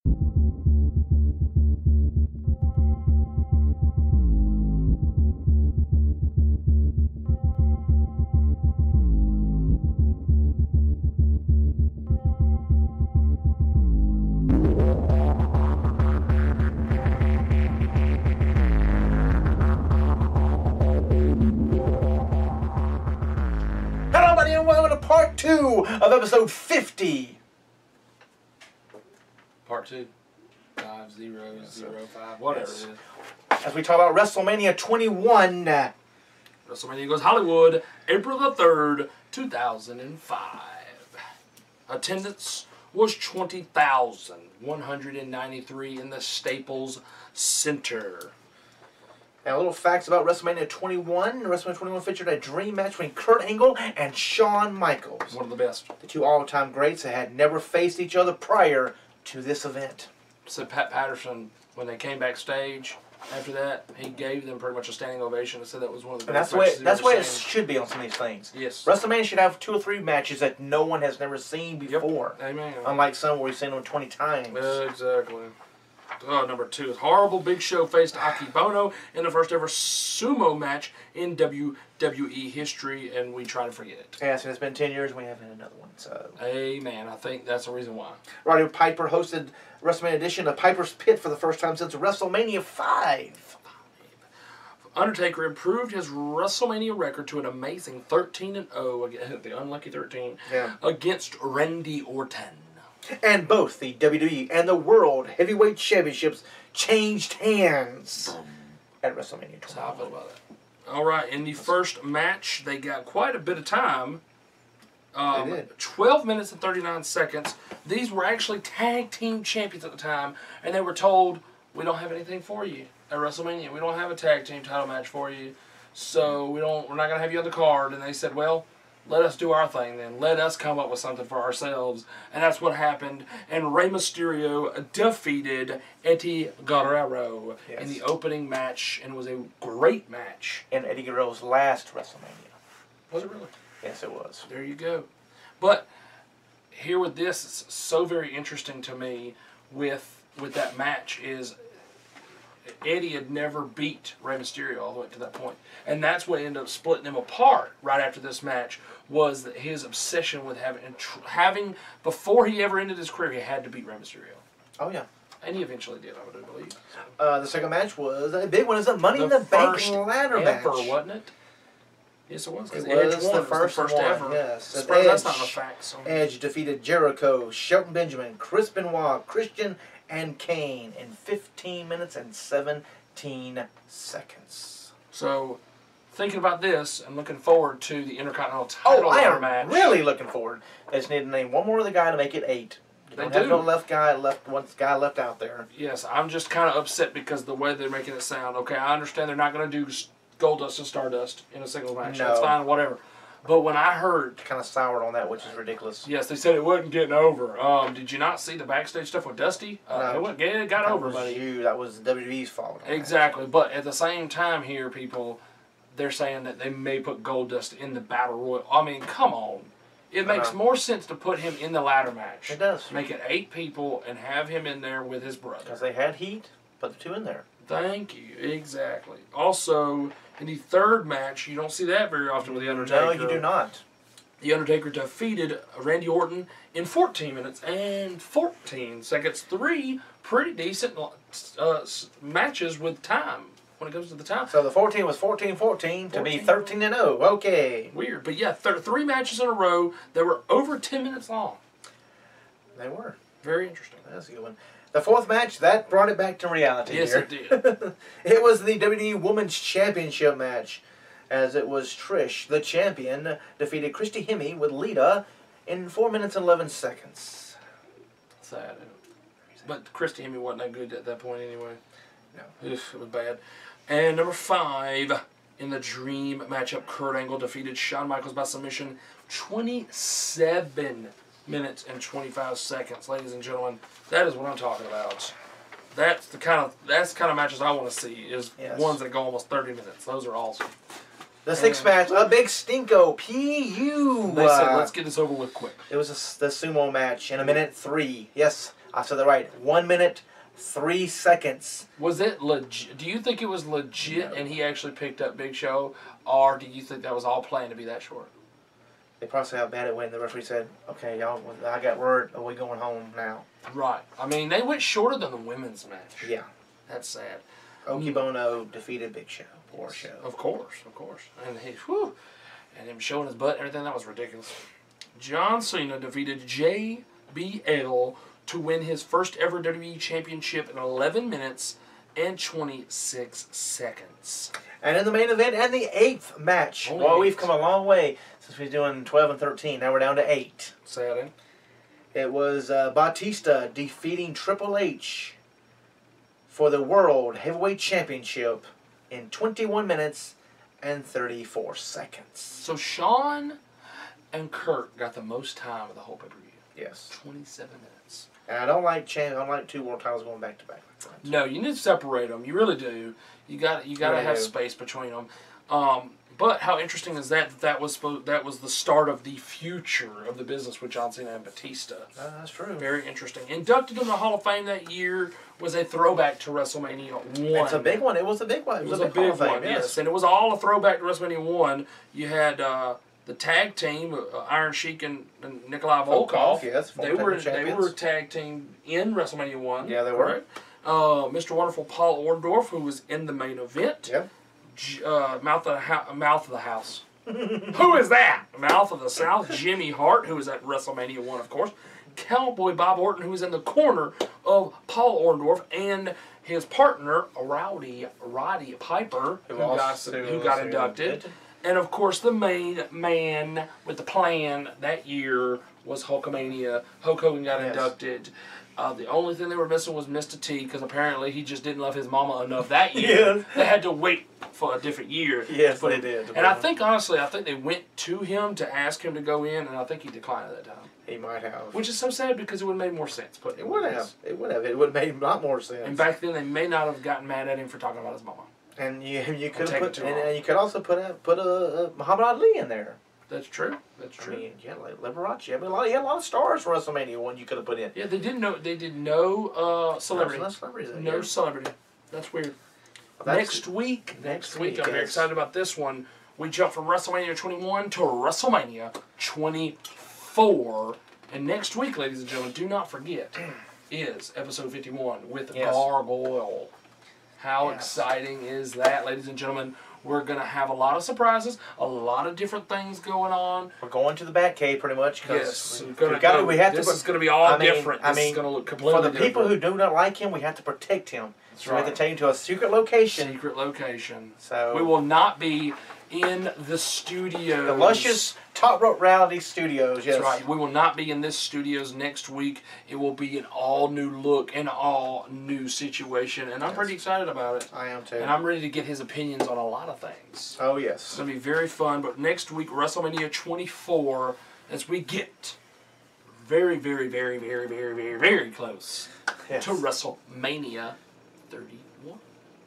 Part 2 of episode 50. Part 2. 5005, whatever it is. As we talk about WrestleMania 21. WrestleMania Goes Hollywood, April the 3rd, 2005. Attendance was 20,193 in the Staples Center. Now, little facts about WrestleMania 21. WrestleMania 21 featured a dream match between Kurt Angle and Shawn Michaels. One of the best. The two all-time greats that had never faced each other prior to this event. So Pat Patterson, when they came backstage after that, he gave them pretty much a standing ovation and said that was one of the best matches. That's the way it should be on some of these things. Yes. WrestleMania should have 2 or 3 matches that no one has never seen before. Yep. Amen. Unlike some where we've seen them 20 times. Exactly. Number 2 is Horrible Big Show faced Aki Bono in the first ever sumo match in WWE history, and we try to forget it. Yes, and it's been 10 years and we haven't had another one. So. Amen. I think that's the reason why. Roddy Piper hosted WrestleMania edition of Piper's Pit for the first time since WrestleMania 5. Undertaker improved his WrestleMania record to an amazing 13-0, the unlucky 13, against Randy Orton. And both the WWE and the World Heavyweight Championships changed hands at WrestleMania 21. That's how I feel about that. All right, in the first match, they got quite a bit of time. They did. 12 minutes and 39 seconds. These were actually tag team champions at the time, and they were told, we don't have anything for you at WrestleMania. We don't have a tag team title match for you, so we're not going to have you on the card. And they said, well, let us do our thing then. Let us come up with something for ourselves. And that's what happened. And Rey Mysterio defeated Eddie Guerrero in the opening match. And it was a great match. In Eddie Guerrero's last WrestleMania. Was it really? Yes, it was. There you go. But here with this, it's so very interesting to me with that match is Eddie had never beat Rey Mysterio all the way to that point. And that's what ended up splitting him apart right after this match, was that his obsession with having before he ever ended his career, he had to beat Rey Mysterio. Oh, yeah. And he eventually did, I would believe. The second match was a big one. It was a Money in the Bank ladder match. Wasn't it? Yes, it was. It was the first one ever. Yes. That's not a fact. So. Edge defeated Jericho, Shelton Benjamin, Chris Benoit, Christian, and Kane in 15 minutes and 17 seconds. So, thinking about this and looking forward to the Intercontinental title match. Really looking forward. They just need to name one more of the guy to make it 8. You don't have no one guy left out there. Yes, I'm just kind of upset because of the way they're making it sound. Okay, I understand they're not going to do Goldust and Stardust in a single match. No. That's fine, whatever. But when I heard... Kind of soured on that, which is ridiculous. Yes, they said it wasn't getting over. Did you not see the backstage stuff with Dusty? No, it got over, buddy. That was WWE's fault. Exactly. But at the same time here, people, they're saying that they may put Goldust in the Battle Royal. I mean, come on. It makes more sense to put him in the ladder match. It does. Make it 8 people and have him in there with his brother. Because they had heat. Put the 2 in there. Thank you. Exactly. Also, in the third match, you don't see that very often with The Undertaker. No, you do not. The Undertaker defeated Randy Orton in 14 minutes and 14 seconds. 3 pretty decent matches with time when it comes to the time. So the 14 was 14-14 to be 13-0. Okay. Weird. But yeah, 3 matches in a row that were over 10 minutes long. They were. Very interesting. That's a good one. The fourth match, that brought it back to reality. Yes, here. it did. It was the WWE Women's Championship match, as it was Trish, the champion, defeated Christy Hemme with Lita in 4 minutes and 11 seconds. Sad. But Christy Hemme wasn't that good at that point anyway. No. Oof, it was bad. And number 5, in the Dream matchup, Kurt Angle defeated Shawn Michaels by submission 27 minutes and 25 seconds. Ladies and gentlemen, that is what I'm talking about. That's the kind of matches I want to see, is ones that go almost 30 minutes. Those are awesome. The sixth match, a big stinko, PU. They said, let's get this over with quick. It was the sumo match in 1:03. Yes, I said that right. 1 minute, 3 seconds. Was it legit? Do you think it was legit No. and he actually picked up Big Show, or do you think that was all planned to be that short? They probably saw how bad it went. The referee said, "Okay, y'all, I got word. Are we going home now?" Right. I mean, they went shorter than the women's match. Yeah. That's sad. Okibono defeated Big Show. Poor Show. Of course. And and him showing his butt and everything, that was ridiculous. John Cena defeated JBL to win his first ever WWE Championship in 11 minutes and 26 seconds. And in the main event and the 8th match. Well, we've come a long way since we were doing 12 and 13. Now we're down to 8. Sad, eh? It was Batista defeating Triple H for the World Heavyweight Championship in 21 minutes and 34 seconds. So Shawn and Kurt got the most time of the whole pay-per-view. Yes. 27 minutes. And I don't like 2 world titles going back to back. No, you need to separate them. You really do. You got to have space between them. But how interesting is that? That was the start of the future of the business with John Cena and Batista. That's true. Very interesting. Inducted in the Hall of Fame that year was a throwback to WrestleMania 1. It's a big one. It was a big one. It was a big one, yes. And it was all a throwback to WrestleMania 1. You had the tag team, Iron Sheik and Nikolai Volkov. Yes, they were tag team in WrestleMania 1. Yeah, they were. Mr. Wonderful Paul Orndorff, who was in the main event. Yep. Mouth of the House. Who is that? Mouth of the South. Jimmy Hart, who was at WrestleMania 1, of course. Cowboy Bob Orton, who was in the corner of Paul Orndorff, and his partner, Roddy Piper, who got inducted. And, of course, the main man with the plan that year was Hulkamania. Hulk Hogan got inducted. The only thing they were missing was Mr. T, because apparently he just didn't love his mama enough that year. Yes. They had to wait for a different year. Yes, they did. And I think, honestly, they went to him to ask him to go in, and I think he declined at that time. He might have. Which is so sad, because it would have made more sense. It would have. It would have made a lot more sense. And back then, they may not have gotten mad at him for talking about his mama. And you could have put, and you could also put a Muhammad Ali in there. That's true. That's true. I mean, yeah, like Liberace. I mean, he had a lot of stars for WrestleMania 1 you could have put in. Yeah, they did no celebrity. No celebrities. No celebrity. That's weird. Well, next week, I'm very yes. excited about this one. We jump from WrestleMania 21 to WrestleMania 24. And next week, ladies and gentlemen, do not forget, is episode 51 with Gargoyle. How exciting is that, ladies and gentlemen? We're going to have a lot of surprises, a lot of different things going on. We're going to the Batcave pretty much. Yes. This is going to be all different. This is going to look completely different. For the people who do not like him, we have to protect him. So we have to take him to a secret location. So we will not be in the studios. The luscious Top Rope Reality Studios, yes. That's right. We will not be in this studios next week. It will be an all-new look, an all-new situation, and I'm pretty excited about it. I am too. And I'm ready to get his opinions on a lot of things. Oh, yes. It's going to be very fun, but next week, WrestleMania 24, as we get very, very, very, very, very, very, very close to WrestleMania 31.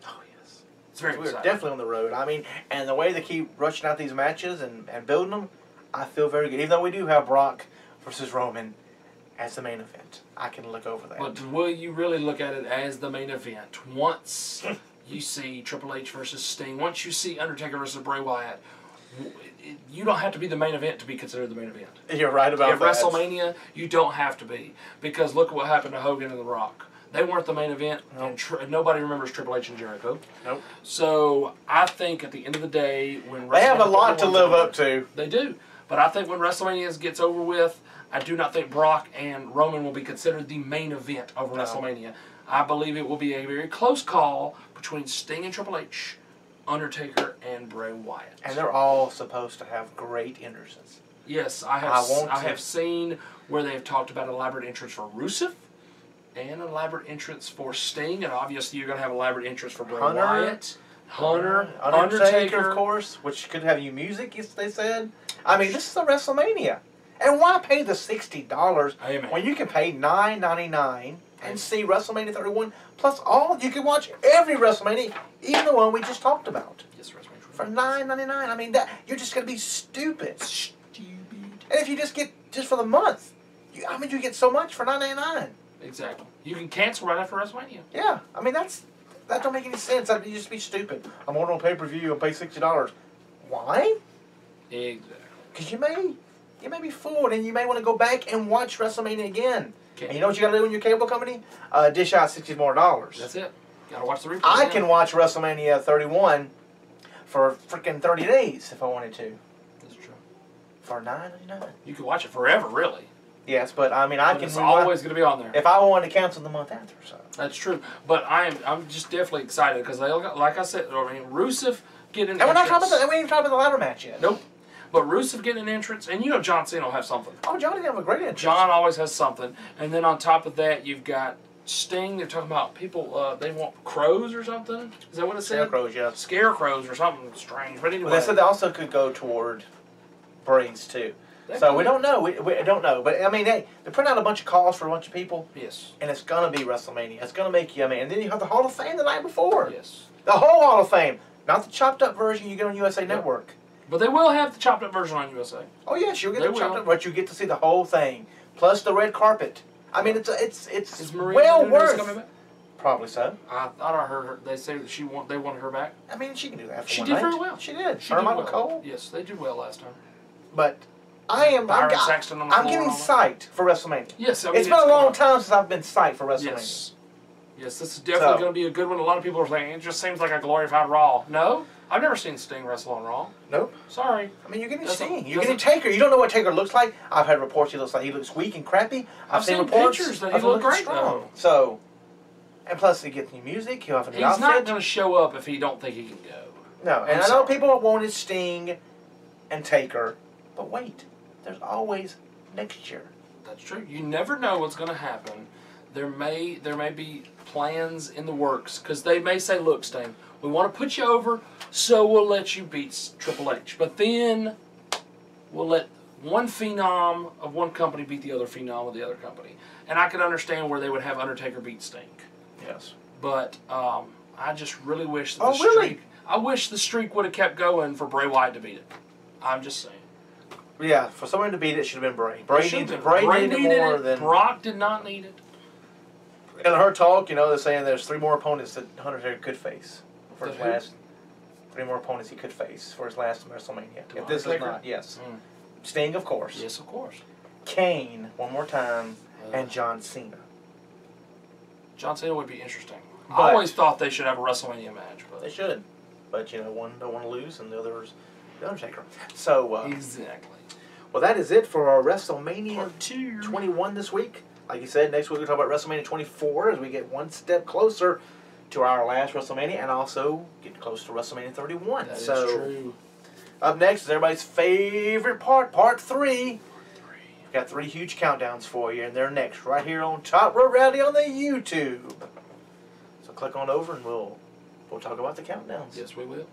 Oh, yes. It's very exciting. We're definitely on the road. I mean, and the way they keep rushing out these matches and building them, I feel very good. Even though we do have Brock versus Roman as the main event, I can look over that. But will you really look at it as the main event? Once you see Triple H versus Sting, once you see Undertaker versus Bray Wyatt, you don't have to be the main event to be considered the main event. You're right about that. At WrestleMania, you don't have to be. Because look at what happened to Hogan and The Rock. They weren't the main event, and nobody remembers Triple H and Jericho. Nope. So I think at the end of the day, when they have a lot to live up to. They do. But I think when WrestleMania gets over with, I do not think Brock and Roman will be considered the main event of WrestleMania. I believe it will be a very close call between Sting and Triple H, Undertaker and Bray Wyatt. And they're all supposed to have great entrances. Yes, I have seen where they have talked about elaborate entrance for Rusev and an elaborate entrance for Sting, and obviously you're going to have elaborate entrance for Bray Wyatt. Hunter, Undertaker, of course, which could have you music, as they said. I mean, this is a WrestleMania. And why pay the $60 when you can pay $9.99 and see WrestleMania 31, plus you can watch every WrestleMania, even the one we just talked about. Yes, WrestleMania. For $9.99. I mean, you're just going to be stupid. And if you just get, just for the month, you get so much for $9.99. Exactly. You can cancel right after WrestleMania. Yeah, I mean that don't make any sense. That'd just be stupid. I'm ordering on pay-per-view and pay $60. Why? Exactly. Because you may be fooled, and you may want to go back and watch WrestleMania again. Okay. And you know what you got to do in your cable company? Dish out $60 more. That's it. Got to watch the replay. I can watch WrestleMania 31 for freaking 30 days if I wanted to. That's true. For $9.99. You can watch it forever, really. Yes, but I mean, I can. It's always going to be on there. If I wanted to cancel the month after, so. That's true. But I'm just definitely excited because like I said, I mean, Rusev getting. And we're not talking about we ain't talking about the ladder match yet. Nope. But Rusev getting an entrance, and you know John Cena will have something. Oh, Johnny have a great entrance. John always has something, and then on top of that, you've got Sting. They're talking about people. They want crows or something. Is that what it said? Scarecrows, yes. Scarecrows or something strange. But anyway, Well, they said they also could go toward braids too. So we don't know. We don't know. But I mean, they're putting out a bunch of calls for a bunch of people. Yes. And it's gonna be WrestleMania. It's gonna make you. I mean, and then you have the Hall of Fame the night before. Yes. The whole Hall of Fame, not the chopped up version you get on USA Network. But they will have the chopped up version on USA. Oh yes, you'll get They the chopped will. up, but you get to see the whole thing, plus the red carpet. I mean, it's Is Maria well Menounos coming worth. back? Probably so. I thought I heard her. They say that they wanted her back. I mean, she can do that. For She one did night. very well. She did. She Her, did Michael well. Cole. Yes, they did well last time. But I'm Byron Saxton on the floor getting and all that. psyched for WrestleMania. Yes, I mean, It's been a long going. time since I've been psyched for WrestleMania. Yes. Yes, this is definitely going to be a good one. A lot of people are saying it just seems like a glorified Raw. No, I've never seen Sting wrestle on Raw. Nope. Sorry. I mean, you're getting That's Sting. a- You're getting Taker. You don't know what Taker looks like. I've had reports he looks weak and crappy. I've seen reports pictures that of he him looked looking great, though. So, and plus he gets new music. He'll have a new He's outfit. not going to show up if he don't think he can go. No, and I know people wanted Sting and Taker, but wait, there's always next year. That's true. You never know what's going to happen. There may be plans in the works because they may say, "Look, Sting, we want to put you over, so we'll let you beat Triple H, but then we'll let one phenom of one company beat the other phenom of the other company." And I could understand where they would have Undertaker beat Sting. Yes. But I just really wish that Oh, the really? streak. I wish the streak would have kept going for Bray Wyatt to beat it. I'm just saying. Yeah, for someone to beat it should have been Bray. Bray needed it needed more it. than. Brock did not need it. In her talk, they're saying there's 3 more opponents that Undertaker could face for his The who? last. 3 more opponents he could face for his last WrestleMania. To If this is Undertaker? not, yes. Mm. Sting, of course. Yes, of course. Kane, one more time, and John Cena. John Cena would be interesting. But- I always thought they should have a WrestleMania match, but They should, but one don't want to lose, and the other's the Undertaker. So, exactly. well, that is it for our WrestleMania Part 2. 21 this week. Like you said, next week we'll talk about WrestleMania 24 as we get one step closer to our last WrestleMania, and also get close to WrestleMania 31. That is so, true. up next is everybody's favorite part 3. We've got 3 huge countdowns for you, and they're next right here on Top Row Rowdy on the YouTube. So click on over, and we'll talk about the countdowns. Yes, we will.